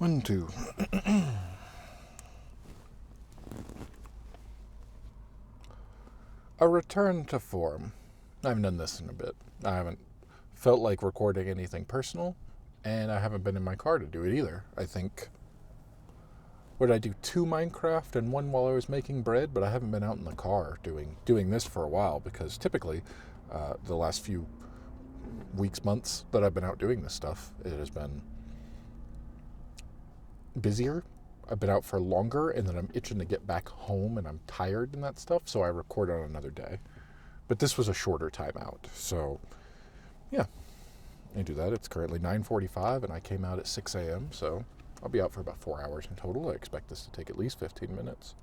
One, two. A return to form. I haven't done this in a bit. I haven't felt like recording anything personal, and I haven't been in my car to do it either. I think, what did I do? 2 Minecraft and 1 while I was making bread, but I haven't been out in the car doing this for a while, because typically the last few weeks, months that I've been out doing this stuff, it has been busier. I've been out for longer, and then I'm itching to get back home, and I'm tired and that stuff, so I record on another day. But this was a shorter time out, so yeah, I do that. It's currently 9:45, and I came out at 6 a.m., so I'll be out for about 4 hours in total. I expect this to take at least 15 minutes.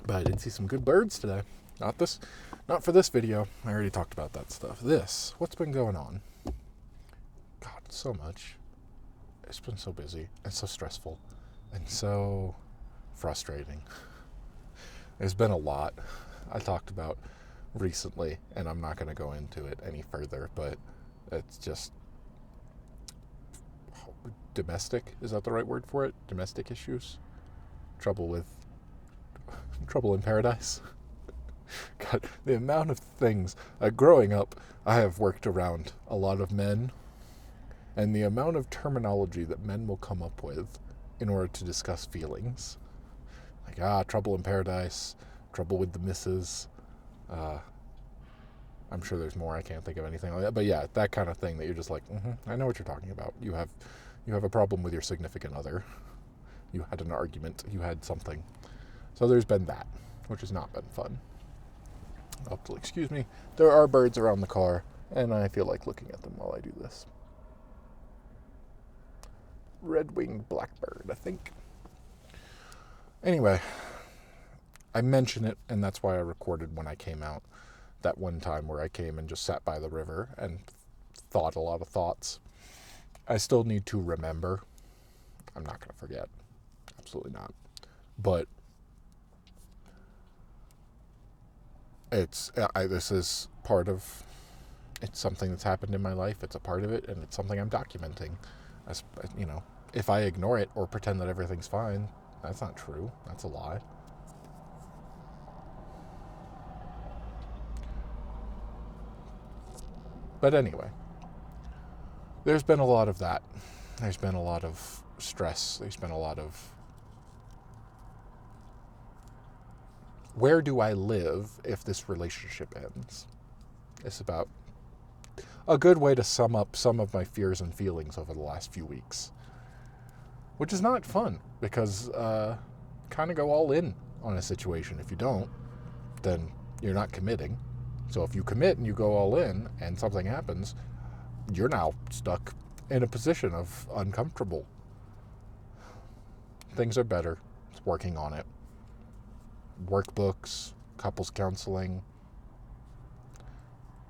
But I did see some good birds today. Not for this video. I already talked about that stuff. What's been going on? God, so much. It's been so busy and so stressful and so frustrating. There's been a lot I talked about recently, and I'm not going to go into it any further, but it's just domestic. Is that the right word for it? Domestic issues? Trouble in paradise? God, the amount of things. Growing up, I have worked around a lot of men, and the amount of terminology that men will come up with in order to discuss feelings. Like, trouble in paradise, trouble with the missus. I'm sure there's more. I can't think of anything like that. But yeah, that kind of thing that you're just like, I know what you're talking about. You have a problem with your significant other. You had an argument. You had something. So there's been that, which has not been fun. Excuse me. There are birds around the car, and I feel like looking at them while I do this. Red-winged blackbird, I think. Anyway, I mention it, and that's why I recorded when I came out. That one time where I came and just sat by the river and thought a lot of thoughts. I still need to remember. I'm not going to forget. Absolutely not. But this is part of, it's something that's happened in my life. It's a part of it, and it's something I'm documenting. If I ignore it or pretend that everything's fine, that's not true. That's a lie. But anyway, there's been a lot of that. There's been a lot of stress. There's been a lot of, where do I live if this relationship ends? It's about a good way to sum up some of my fears and feelings over the last few weeks. Which is not fun, because kind of go all in on a situation. If you don't, then you're not committing. So if you commit and you go all in and something happens, you're now stuck in a position of uncomfortable. Things are better. It's working on it. Workbooks, couples counseling.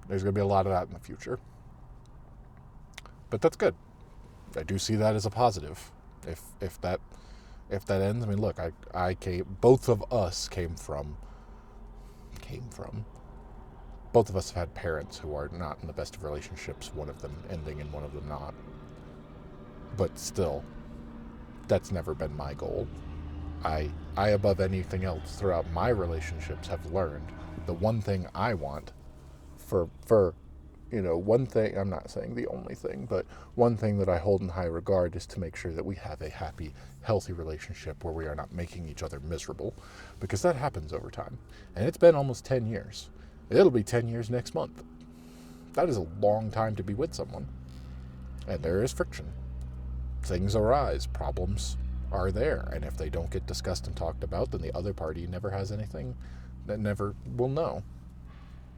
There's going to be a lot of that in the future. But that's good. I do see that as a positive. If that ends, I mean, look, both of us both of us have had parents who are not in the best of relationships, one of them ending and one of them not. But still, that's never been my goal. I above anything else throughout my relationships have learned the one thing I want for one thing, I'm not saying the only thing, but one thing that I hold in high regard is to make sure that we have a happy, healthy relationship where we are not making each other miserable, because that happens over time. And it's been almost 10 years. It'll be 10 years next month. That is a long time to be with someone. And there is friction. Things arise. Problems are there. And if they don't get discussed and talked about, then the other party never has anything, that never will know.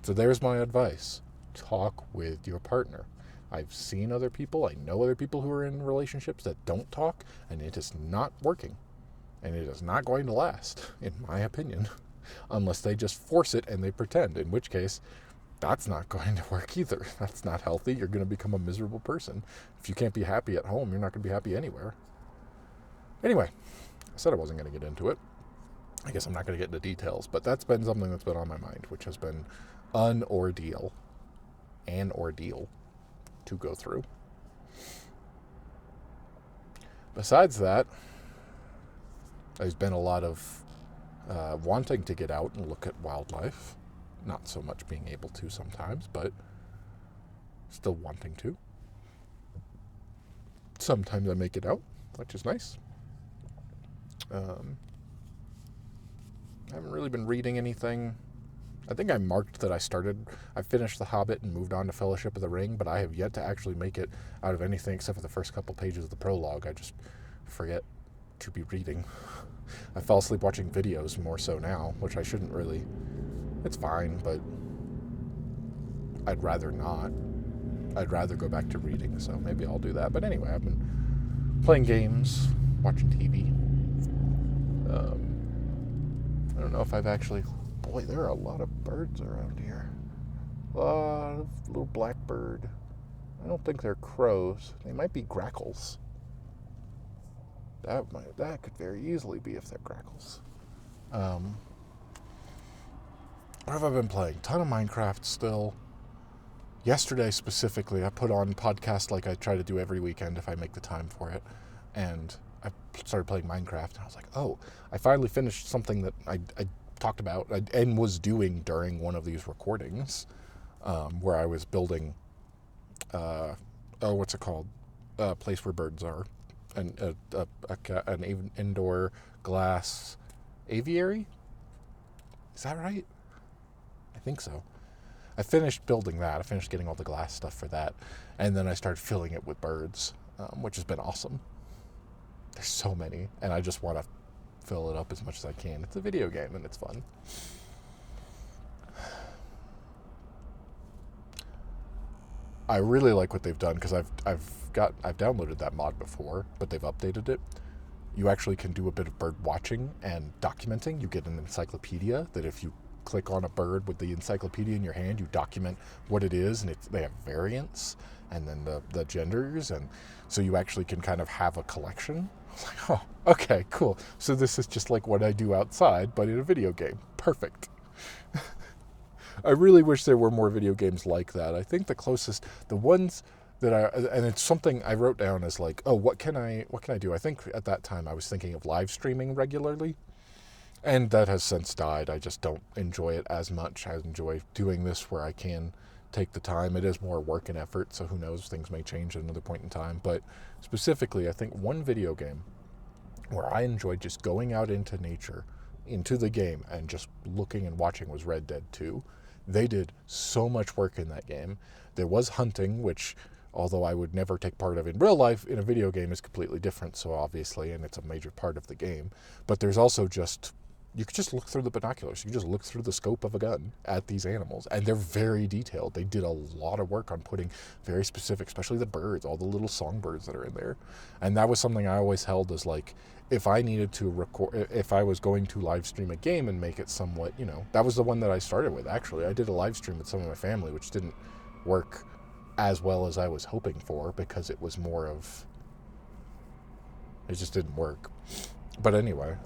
So there's my advice. Talk with your partner. I've seen other people, I know other people who are in relationships that don't talk, and it is not working. And it is not going to last, in my opinion, unless they just force it and they pretend, in which case, that's not going to work either. That's not healthy. You're going to become a miserable person. If you can't be happy at home, you're not going to be happy anywhere. Anyway, I said I wasn't going to get into it. I guess I'm not going to get into details, but that's been something that's been on my mind, which has been an ordeal to go through. Besides that, there's been a lot of wanting to get out and look at wildlife. Not so much being able to sometimes, but still wanting to. Sometimes I make it out, which is nice. I haven't really been reading anything. I think I marked that I finished The Hobbit and moved on to Fellowship of the Ring, but I have yet to actually make it out of anything except for the first couple pages of the prologue. I just forget to be reading. I fall asleep watching videos more so now, which I shouldn't really. It's fine, but I'd rather not. I'd rather go back to reading, so maybe I'll do that. But anyway, I've been playing games, watching TV. I don't know if I've actually... Boy, there are a lot of birds around here. A lot of little blackbird. I don't think they're crows. They might be grackles. That could very easily be if they're grackles. What have I been playing? Ton of Minecraft still. Yesterday specifically, I put on podcast like I try to do every weekend if I make the time for it. And I started playing Minecraft, and I was like, oh, I finally finished something that I talked about and was doing during one of these recordings, where I was building, what's it called? A place where birds are. An indoor glass aviary? Is that right? I think so. I finished building that. I finished getting all the glass stuff for that. And then I started filling it with birds, which has been awesome. There's so many, and I just want to fill it up as much as I can. It's a video game, and it's fun. I really like what they've done, because I've downloaded that mod before, but they've updated it. You actually can do a bit of bird watching and documenting. You get an encyclopedia that if you click on a bird with the encyclopedia in your hand, you document what it is, and they have variants and then the genders, and so you actually can kind of have a collection. I was like, oh, okay, cool. So this is just like what I do outside, but in a video game. Perfect. I really wish there were more video games like that. I think the ones that and it's something I wrote down as like, oh, what can I do? I think at that time I was thinking of live streaming regularly. And that has since died. I just don't enjoy it as much. I enjoy doing this where I can take the time. It is more work and effort, so who knows, things may change at another point in time. But specifically, I think one video game where I enjoyed just going out into nature, into the game, and just looking and watching was Red Dead 2. They did so much work in that game. There was hunting, which, although I would never take part of in real life, in a video game is completely different, so obviously, and it's a major part of the game. But there's also just... You could just look through the binoculars. You just look through the scope of a gun at these animals. And they're very detailed. They did a lot of work on putting very specific, especially the birds, all the little songbirds that are in there. And that was something I always held as like, if I needed to record, if I was going to live stream a game and make it somewhat, that was the one that I started with, actually. I did a live stream with some of my family, which didn't work as well as I was hoping for, because it was more of, it just didn't work. But anyway,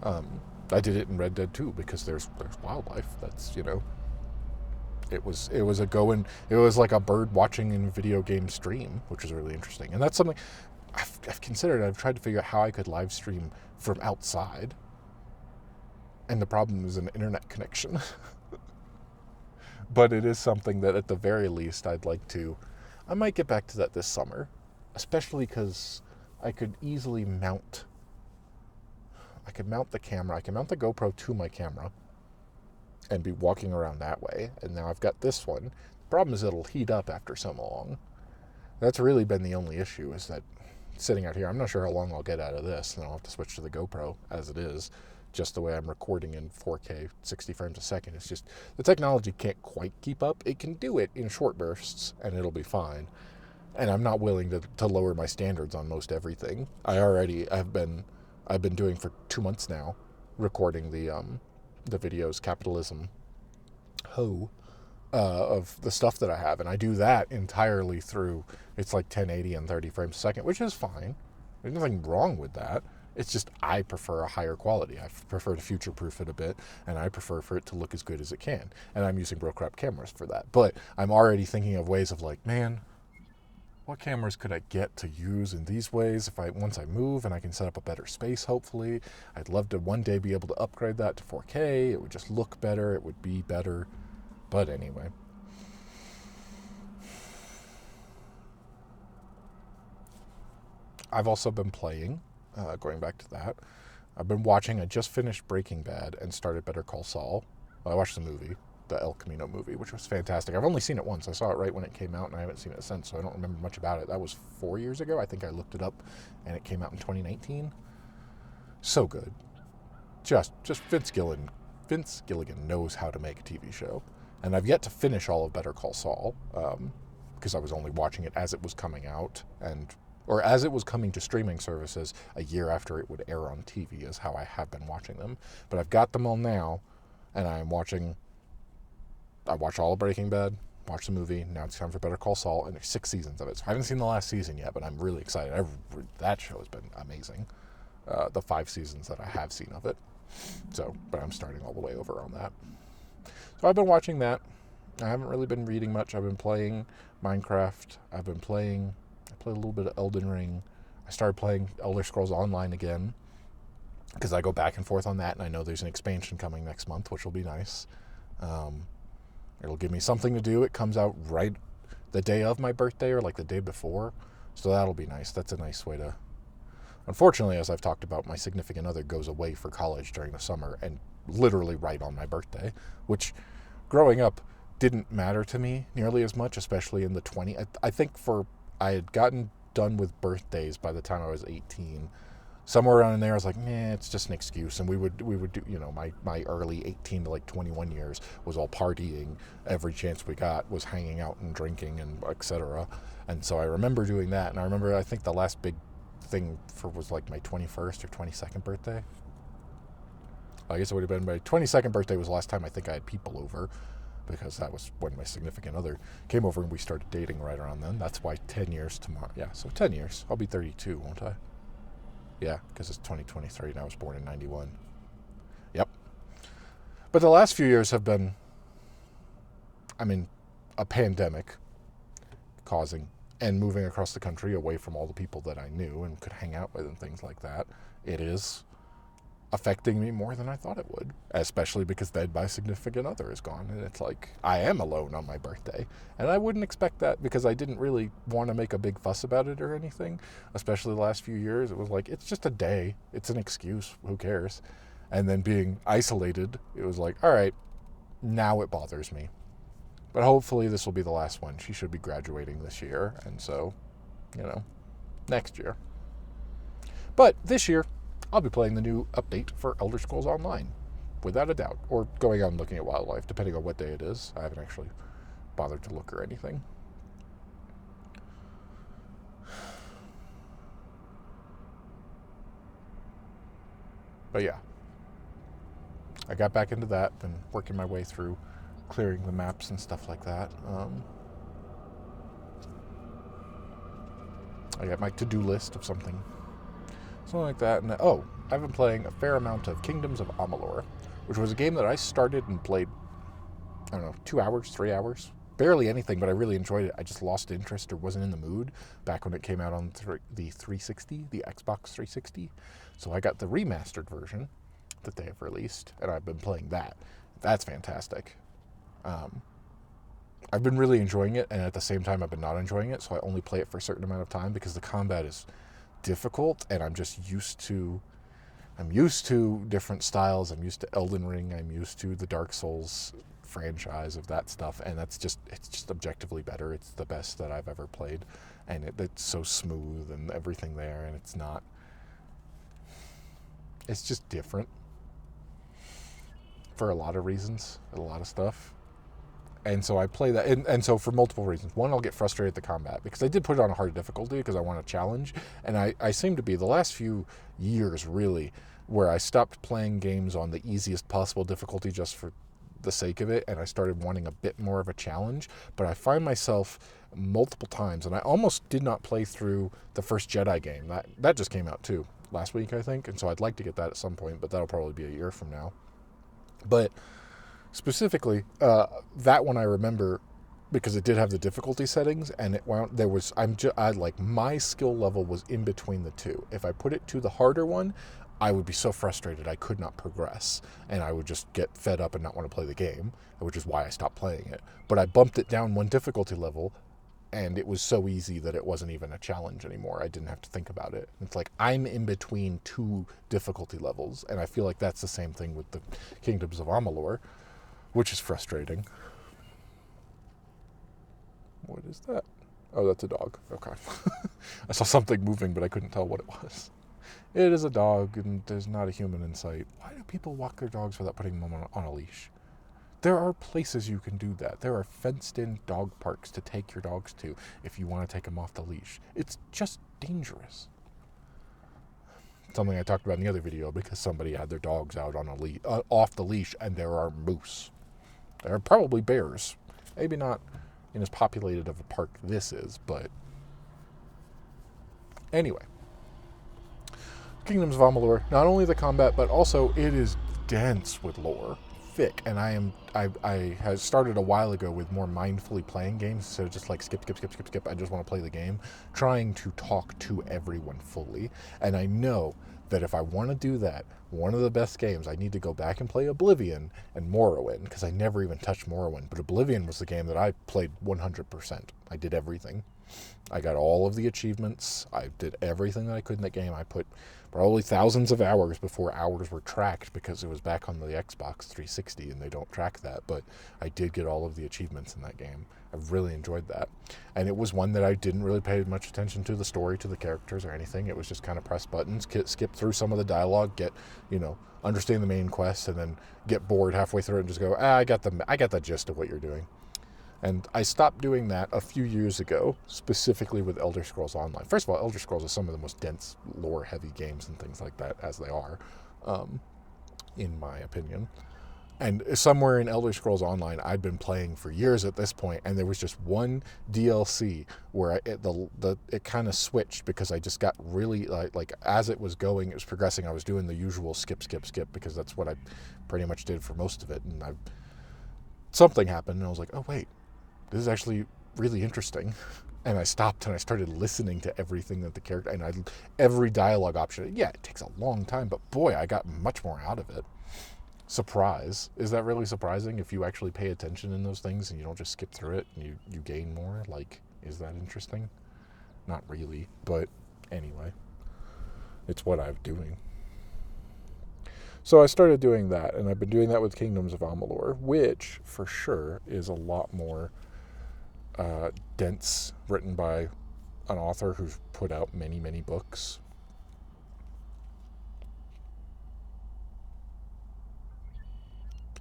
I did it in Red Dead 2 because there's wildlife. That's, it was like a bird watching in a video game stream, which is really interesting. And that's something I've considered. I've tried to figure out how I could live stream from outside. And the problem is an internet connection. But it is something that at the very least I might get back to that this summer, especially because I could easily mount the camera. I can mount the GoPro to my camera and be walking around that way. And now I've got this one. The problem is it'll heat up after so long. That's really been the only issue, is that sitting out here, I'm not sure how long I'll get out of this, and I'll have to switch to the GoPro as it is, just the way I'm recording in 4K, 60 frames a second. It's just, the technology can't quite keep up. It can do it in short bursts, and it'll be fine. And I'm not willing to lower my standards on most everything. I've been doing for 2 months now, recording the videos, capitalism, of the stuff that I have. And I do that entirely through, it's like 1080 and 30 frames a second, which is fine. There's nothing wrong with that. It's just I prefer a higher quality. I prefer to future-proof it a bit, and I prefer for it to look as good as it can. And I'm using real crap cameras for that. But I'm already thinking of ways of like, man, what cameras could I get to use in these ways once I move and I can set up a better space, hopefully. I'd love to one day be able to upgrade that to 4K. It would just look better. It would be better. But anyway. I've also been playing, going back to that. I've been watching, I just finished Breaking Bad and started Better Call Saul. Well, I watched the movie, the El Camino movie, which was fantastic. I've only seen it once. I saw it right when it came out, and I haven't seen it since, so I don't remember much about it. That was 4 years ago. I think I looked it up, and it came out in 2019. So good. Just Vince Gilligan knows how to make a TV show. And I've yet to finish all of Better Call Saul, because I was only watching it as it was coming out, or as it was coming to streaming services a year after it would air on TV is how I have been watching them. But I've got them all now, and I watched all of Breaking Bad, watched the movie, now it's time for Better Call Saul, and there's 6 seasons of it. So I haven't seen the last season yet, but I'm really excited. That show has been amazing, the 5 seasons that I have seen of it. So, but I'm starting all the way over on that. So I've been watching that. I haven't really been reading much. I've been playing Minecraft. I played a little bit of Elden Ring. I started playing Elder Scrolls Online again because I go back and forth on that, and I know there's an expansion coming next month, which will be nice. It'll give me something to do. It comes out right the day of my birthday or like the day before, so that'll be nice. That's a nice way to... Unfortunately, as I've talked about, my significant other goes away for college during the summer and literally right on my birthday, which growing up didn't matter to me nearly as much, especially in the 20s. I think I had gotten done with birthdays by the time I was 18. Somewhere around in there, I was like, it's just an excuse. And we would do, my early 18 to like 21 years was all partying. Every chance we got was hanging out and drinking and etc. And so I remember doing that. And I think the last big thing was like my 21st or 22nd birthday. I guess it would have been my 22nd birthday was the last time I think I had people over, because that was when my significant other came over and we started dating right around then. That's why 10 years tomorrow. Yeah, so 10 years. I'll be 32, won't I? Yeah, because it's 2023 and I was born in 91. Yep. But the last few years have been, a pandemic causing and moving across the country away from all the people that I knew and could hang out with and things like that. It is affecting me more than I thought it would, especially because then my significant other is gone, and it's like I am alone on my birthday, and I wouldn't expect that because I didn't really want to make a big fuss about it or anything, especially the last few years. It was like, it's just a day, it's an excuse, who cares? And then being isolated, it was like, all right, now it bothers me, but hopefully this will be the last one. She should be graduating this year, and so, next year. But this year I'll be playing the new update for Elder Scrolls Online, without a doubt. Or going out and looking at wildlife, depending on what day it is. I haven't actually bothered to look or anything. But yeah. I got back into that, been working my way through clearing the maps and stuff like that. I got my to-do list of something like that. And I've been playing a fair amount of Kingdoms of Amalur, which was a game that I started and played, 2 hours, 3 hours, barely anything, but I really enjoyed it. I just lost interest or wasn't in the mood back when it came out on the 360, the Xbox 360. So I got the remastered version that they have released, and I've been playing that. That's fantastic. I've been really enjoying it, and at the same time I've been not enjoying it, so I only play it for a certain amount of time because the combat is difficult, and I'm used to different styles. I'm used to Elden Ring. I'm used to the Dark Souls franchise of that stuff, and it's just objectively better. It's the best that I've ever played, and it's so smooth and everything there, and it's just different for a lot of reasons, a lot of stuff. And so I play that, and so for multiple reasons. One, I'll get frustrated at the combat, because I did put it on a hard difficulty because I want a challenge, and I seem to be, the last few years really, where I stopped playing games on the easiest possible difficulty just for the sake of it, and I started wanting a bit more of a challenge. But I find myself multiple times, and I almost did not play through the first Jedi game. That just came out too, last week, I think, and so I'd like to get that at some point, but that'll probably be a year from now. But specifically, that one I remember because it did have the difficulty settings, and it wound there was I like my skill level was in between the two. If I put it to the harder one, I would be so frustrated I could not progress, and I would just get fed up and not want to play the game, which is why I stopped playing it. But I bumped it down one difficulty level, and it was so easy that it wasn't even a challenge anymore. I didn't have to think about it. It's like I'm in between two difficulty levels, and I feel like that's the same thing with the Kingdoms of Amalur, which is frustrating. What is that? Oh, that's a dog. Okay. I saw something moving, but I couldn't tell what it was. It is a dog, and there's not a human in sight. Why do people walk their dogs without putting them on a leash? There are places you can do that. There are fenced-in dog parks to take your dogs to if you want to take them off the leash. It's just dangerous. Something I talked about in the other video, because somebody had their dogs out on off the leash, and there are moose. There are probably bears. Maybe not in as populated of a park this is, but anyway. Kingdoms of Amalur, not only the combat, but also it is dense with lore, thick, and I had started a while ago with more mindfully playing games instead of just like skip. I just want to play the game, trying to talk to everyone fully, and I know that if I want to do that, one of the best games, I need to go back and play Oblivion and Morrowind, because I never even touched Morrowind, but Oblivion was the game that I played 100%. I did everything. I got all of the achievements. I did everything that I could in that game. I put probably thousands of hours before hours were tracked, because it was back on the Xbox 360 and they don't track that, but I did get all of the achievements in that game. I really enjoyed that. And it was one that I didn't really pay much attention to the story, to the characters or anything. It was just kind of press buttons, skip through some of the dialogue, understand the main quest, and then get bored halfway through it and just go, I got the gist of what you're doing. And I stopped doing that a few years ago, specifically with Elder Scrolls Online. First of all, Elder Scrolls is some of the most dense, lore-heavy games and things like that, as they are, in my opinion. And somewhere in Elder Scrolls Online, I'd been playing for years at this point, and there was just one DLC where it kind of switched, because I just got really, like as it was going, it was progressing, I was doing the usual skip, because that's what I pretty much did for most of it. And something happened, and I was like, oh, wait. This is actually really interesting. And I stopped and I started listening to everything that the character, and every dialogue option. Yeah, it takes a long time, but boy, I got much more out of it. Surprise. Is that really surprising? If you actually pay attention in those things and you don't just skip through it and you gain more, like, is that interesting? Not really, but anyway, it's what I'm doing. So I started doing that, and I've been doing that with Kingdoms of Amalur, which for sure is a lot more dense, written by an author who's put out many, many books.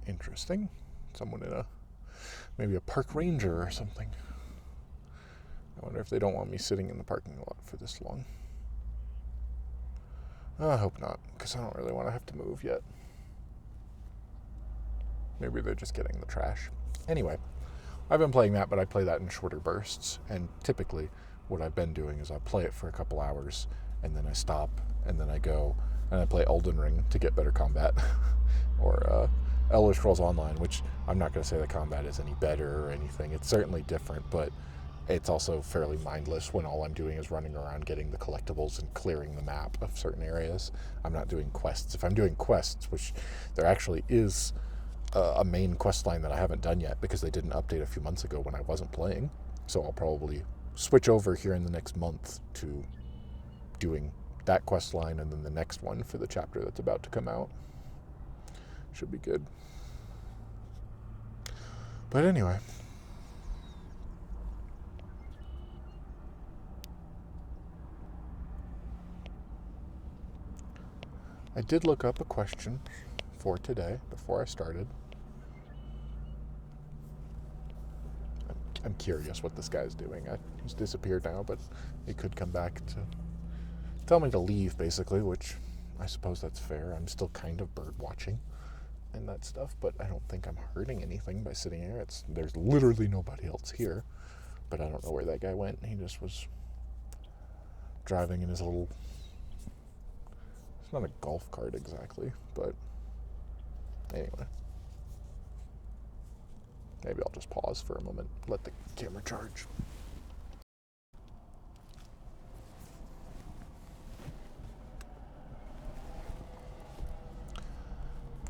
Interesting. Someone in maybe a park ranger or something. I wonder if they don't want me sitting in the parking lot for this long. I hope not, because I don't really want to have to move yet. Maybe they're just getting the trash. Anyway, I've been playing that, but I play that in shorter bursts. And typically, what I've been doing is I play it for a couple hours, and then I stop, and then I go, and I play Elden Ring to get better combat. Or Elder Scrolls Online, which I'm not going to say the combat is any better or anything. It's certainly different, but it's also fairly mindless when all I'm doing is running around getting the collectibles and clearing the map of certain areas. I'm not doing quests. If I'm doing quests, which there actually is a main quest line that I haven't done yet, because they did an update a few months ago when I wasn't playing, so I'll probably switch over here in the next month to doing that quest line and then the next one for the chapter that's about to come out. Should be good. But anyway, I did look up a question for today before I started. I'm curious what this guy's doing. He's disappeared now, but he could come back to tell me to leave, basically, which I suppose that's fair. I'm still kind of bird watching and that stuff, but I don't think I'm hurting anything by sitting here. There's literally nobody else here, but I don't know where that guy went. He just was driving in his little... It's not a golf cart exactly, but anyway. Maybe I'll just pause for a moment, let the camera charge.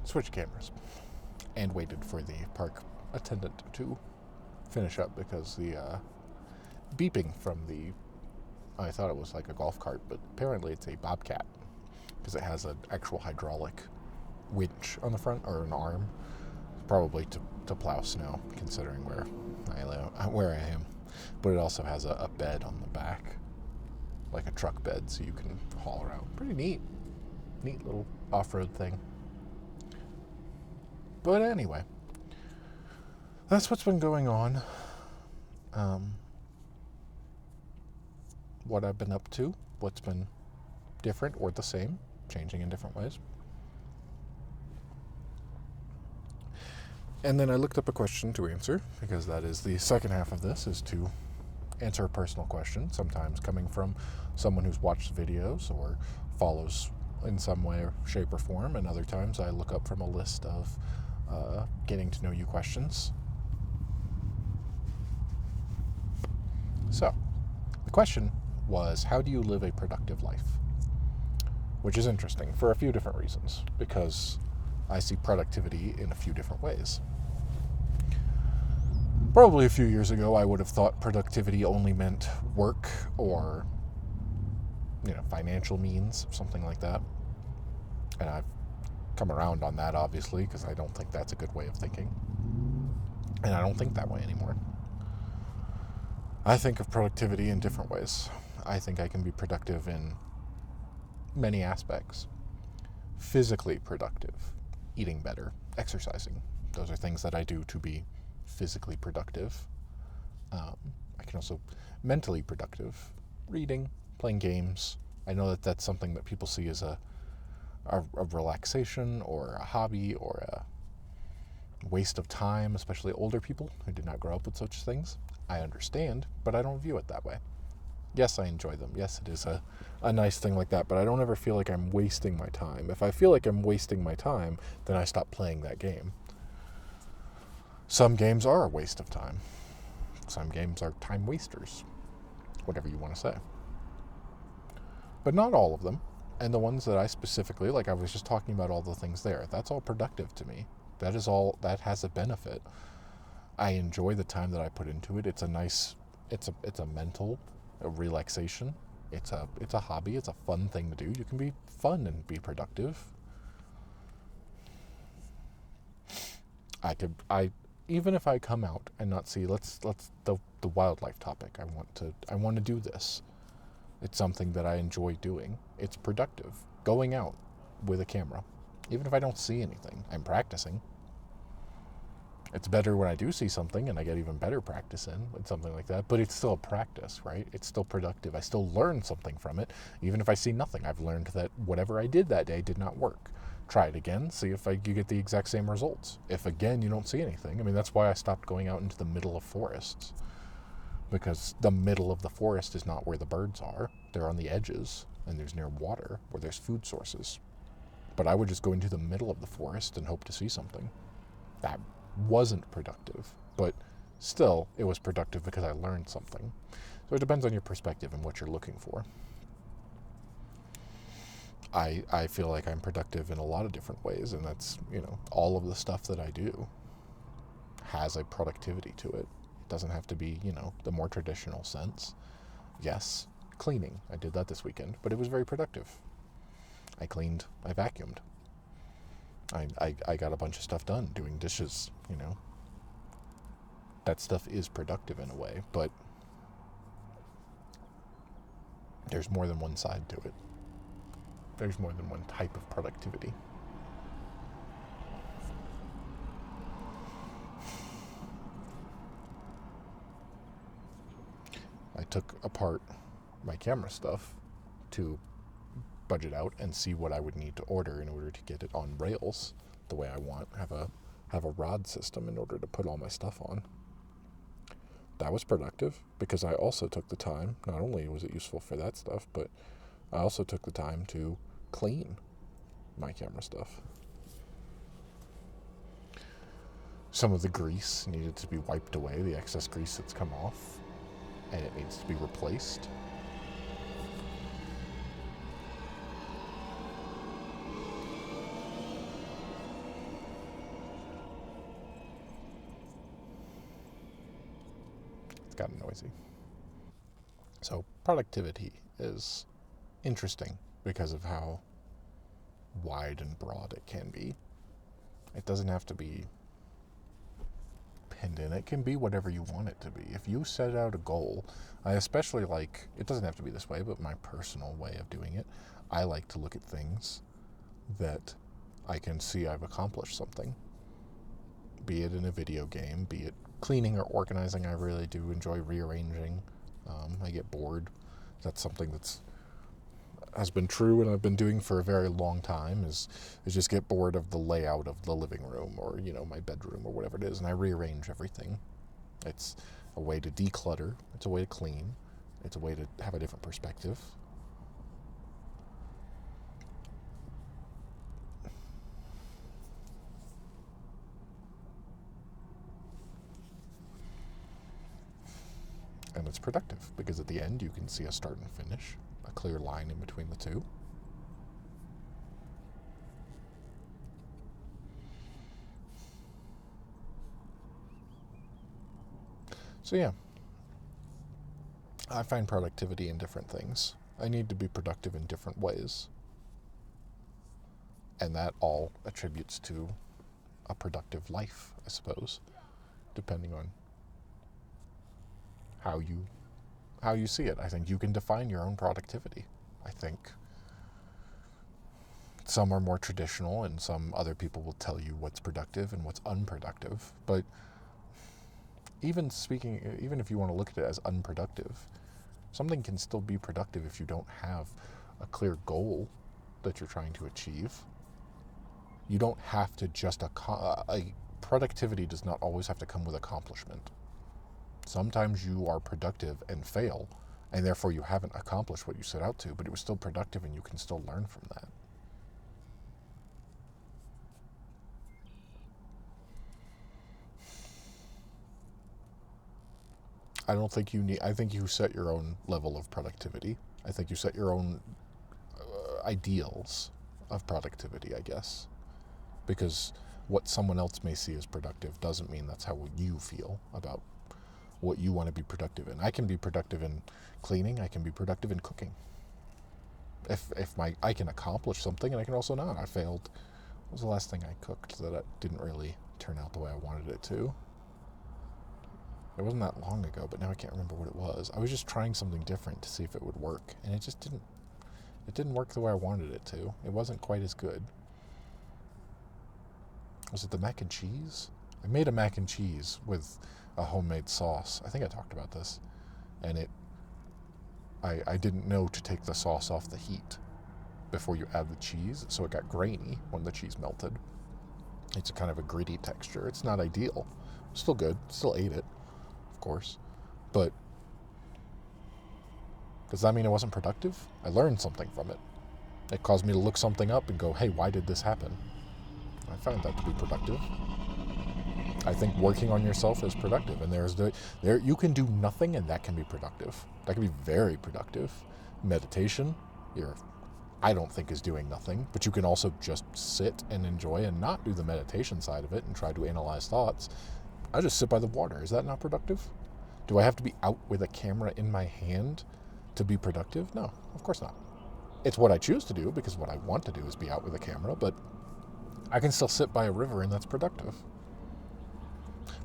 Switch cameras. And waited for the park attendant to finish up because the beeping from the, I thought it was like a golf cart, but apparently it's a bobcat because it has an actual hydraulic winch on the front, or an arm, probably to plow snow, considering where I am. But it also has a bed on the back, like a truck bed, so you can haul around. Pretty neat little off-road thing. But anyway, that's what's been going on. What I've been up to, what's been different or the same, changing in different ways. And then I looked up a question to answer, because that is the second half of this, is to answer a personal question, sometimes coming from someone who's watched videos or follows in some way, shape, or form, and other times I look up from a list of getting to know you questions. So, the question was, how do you live a productive life? Which is interesting for a few different reasons, because I see productivity in a few different ways. Probably a few years ago, I would have thought productivity only meant work or, financial means, something like that. And I've come around on that, obviously, because I don't think that's a good way of thinking. And I don't think that way anymore. I think of productivity in different ways. I think I can be productive in many aspects. Physically productive, eating better, exercising. Those are things that I do to be physically productive. I can also mentally productive, reading, playing games. I know that that's something that people see as a relaxation or a hobby or a waste of time, especially older people who did not grow up with such things. I understand, but I don't view it that way. Yes, I enjoy them. Yes, it is a nice thing like that, but I don't ever feel like I'm wasting my time. If I feel like I'm wasting my time, then I stop playing that game. Some games are a waste of time. Some games are time wasters, whatever you want to say. But not all of them. And the ones that I specifically, like I was just talking about all the things there, that's all productive to me. That is all, that has a benefit. I enjoy the time that I put into it. It's a nice, it's a mental relaxation. It's a hobby. It's a fun thing to do. You can be fun and be productive. Even if I come out and not see, let's the wildlife topic. I want to do this. It's something that I enjoy doing. It's productive. Going out with a camera. Even if I don't see anything, I'm practicing. It's better when I do see something and I get even better practice in with something like that, but it's still a practice, right? It's still productive. I still learn something from it. Even if I see nothing, I've learned that whatever I did that day did not work. Try it again, see if you get the exact same results. If again you don't see anything, that's why I stopped going out into the middle of forests. Because the middle of the forest is not where the birds are. They're on the edges, and there's near water where there's food sources. But I would just go into the middle of the forest and hope to see something. That wasn't productive, but still it was productive because I learned something. So it depends on your perspective and what you're looking for. I feel like I'm productive in a lot of different ways, and that's, all of the stuff that I do has a productivity to it. It doesn't have to be, the more traditional sense. Yes, cleaning. I did that this weekend, but it was very productive. I cleaned, I vacuumed. I got a bunch of stuff done, doing dishes, That stuff is productive in a way, but there's more than one side to it. There's more than one type of productivity. I took apart my camera stuff to budget out and see what I would need to order in order to get it on rails the way I want. Have a rod system in order to put all my stuff on. That was productive because I also took the time, not only was it useful for that stuff, but I also took the time to clean my camera stuff. Some of the grease needed to be wiped away, the excess grease that's come off, and it needs to be replaced. It's gotten noisy. So productivity is interesting because of how wide and broad it can be. It doesn't have to be pinned in. It can be whatever you want it to be. If you set out a goal, I especially like, it doesn't have to be this way, but my personal way of doing it, I like to look at things that I can see I've accomplished something. Be it in a video game, be it cleaning or organizing. I really do enjoy rearranging. I get bored. That's something has been true and I've been doing for a very long time is just get bored of the layout of the living room or, my bedroom or whatever it is, and I rearrange everything. It's a way to declutter. It's a way to clean. It's a way to have a different perspective. And it's productive because at the end you can see a start and finish, a clear line in between the two. So yeah, I find productivity in different things. I need to be productive in different ways. And that all attributes to a productive life, I suppose, depending on how you see it. I think you can define your own productivity. I think some are more traditional and some other people will tell you what's productive and what's unproductive. But even if you want to look at it as unproductive, something can still be productive if you don't have a clear goal that you're trying to achieve. You don't have to just productivity does not always have to come with accomplishment. Sometimes you are productive and fail, and therefore you haven't accomplished what you set out to, but it was still productive and you can still learn from that. I think you set your own level of productivity. I think you set your own ideals of productivity, I guess. Because what someone else may see as productive doesn't mean that's how you feel about what you want to be productive in. I can be productive in cleaning. I can be productive in cooking. If I can accomplish something, and I can also not. I failed. What was the last thing I cooked that it didn't really turn out the way I wanted it to? It wasn't that long ago, but now I can't remember what it was. I was just trying something different to see if it would work, and it just didn't. It didn't work the way I wanted it to. It wasn't quite as good. Was it the mac and cheese? I made a mac and cheese with a homemade sauce. I think I talked about this. And I didn't know to take the sauce off the heat before you add the cheese, so it got grainy when the cheese melted. It's a kind of a gritty texture. It's not ideal. Still good. Still ate it, of course. But does that mean it wasn't productive? I learned something from it. It caused me to look something up and go, hey, why did this happen? I found that to be productive. I think working on yourself is productive, and there you can do nothing, and that can be productive. That can be very productive. Meditation, I don't think is doing nothing, but you can also just sit and enjoy and not do the meditation side of it and try to analyze thoughts. I just sit by the water. Is that not productive? Do I have to be out with a camera in my hand to be productive? No, of course not. It's what I choose to do because what I want to do is be out with a camera, but I can still sit by a river and that's productive.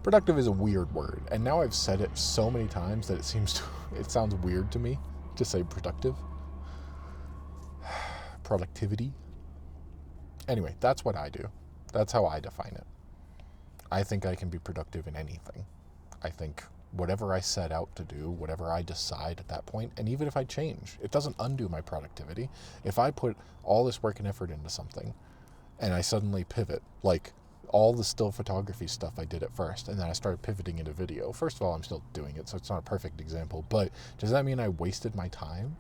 Productive is a weird word, and now I've said it so many times that it sounds weird to me to say productive. Productivity. Anyway, that's what I do. That's how I define it. I think I can be productive in anything. I think whatever I set out to do, whatever I decide at that point, and even if I change, it doesn't undo my productivity. If I put all this work and effort into something, and I suddenly pivot, like all the still photography stuff I did at first, and then I started pivoting into video. First of all, I'm still doing it, so it's not a perfect example, but does that mean I wasted my time?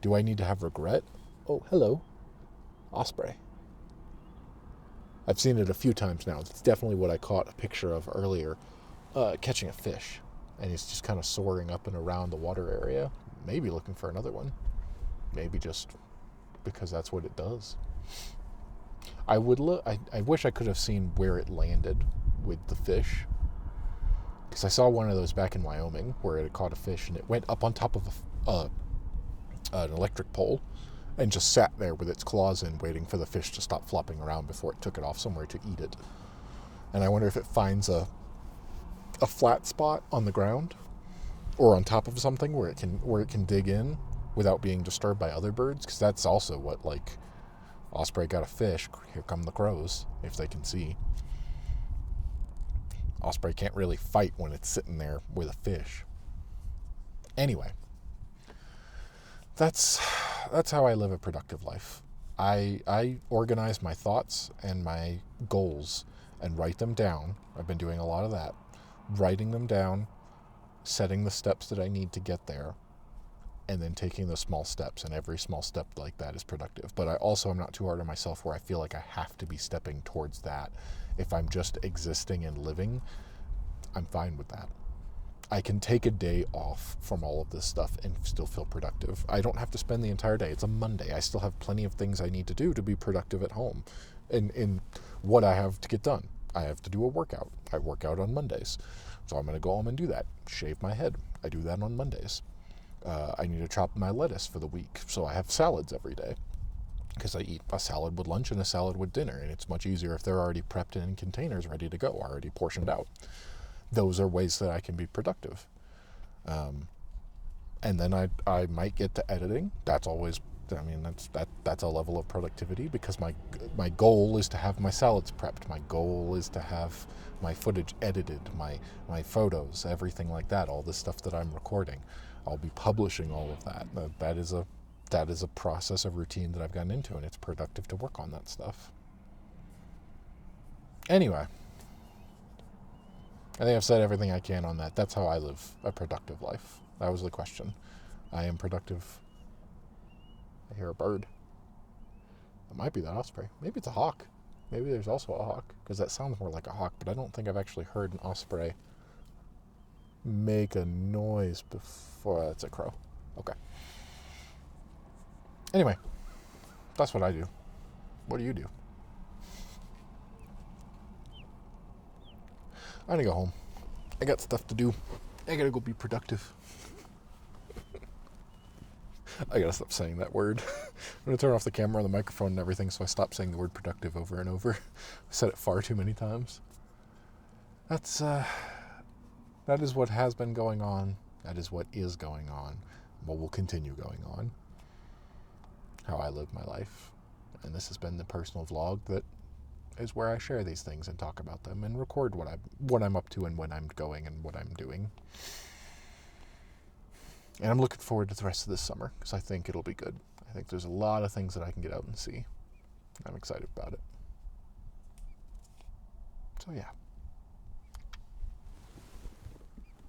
Do I need to have regret? Oh, hello. Osprey. I've seen it a few times now. It's definitely what I caught a picture of earlier, catching a fish. And he's just kind of soaring up and around the water area, maybe looking for another one. Maybe just because that's what it does. I wish I could have seen where it landed with the fish, because I saw one of those back in Wyoming where it caught a fish and it went up on top of an electric pole and just sat there with its claws in, waiting for the fish to stop flopping around before it took it off somewhere to eat it. And I wonder if it finds a flat spot on the ground or on top of something where it can dig in without being disturbed by other birds, because that's also what, like, osprey got a fish, here come the crows, if they can see. Osprey can't really fight when it's sitting there with a fish. Anyway, that's how I live a productive life. I organize my thoughts and my goals and write them down. I've been doing a lot of that. Writing them down, setting the steps that I need to get there, and then taking the small steps, and every small step like that is productive. But I also am not too hard on myself where I feel like I have to be stepping towards that. If I'm just existing and living, I'm fine with that. I can take a day off from all of this stuff and still feel productive. I don't have to spend the entire day. It's a Monday. I still have plenty of things I need to do to be productive at home. In what I have to get done. I have to do a workout. I work out on Mondays. So I'm going to go home and do that. Shave my head. I do that on Mondays. I need to chop my lettuce for the week, so I have salads every day, because I eat a salad with lunch and a salad with dinner, and it's much easier if they're already prepped and in containers ready to go, already portioned out. Those are ways that I can be productive. And then I might get to editing. That's always, that's a level of productivity, because my goal is to have my salads prepped. My goal is to have my footage edited, my photos, everything like that, all the stuff that I'm recording. I'll be publishing all of that. That is a process, a routine that I've gotten into, and it's productive to work on that stuff. Anyway, I think I've said everything I can on that. That's how I live a productive life. That was the question. I am productive. I hear a bird. It might be that osprey. Maybe it's a hawk. Maybe there's also a hawk, because that sounds more like a hawk, but I don't think I've actually heard an osprey make a noise before. It's a crow. Okay. Anyway, that's what I do. What do you do? I'm gonna go home. I got stuff to do. I gotta go be productive. I gotta stop saying that word. I'm gonna turn off the camera and the microphone and everything, so I stop saying the word productive over and over. I said it far too many times. That is what has been going on. That is what is going on. What will continue going on. How I live my life. And this has been the personal vlog that is where I share these things and talk about them and record what I'm up to and when I'm going and what I'm doing. And I'm looking forward to the rest of this summer, because I think it'll be good. I think there's a lot of things that I can get out and see. I'm excited about it. So yeah.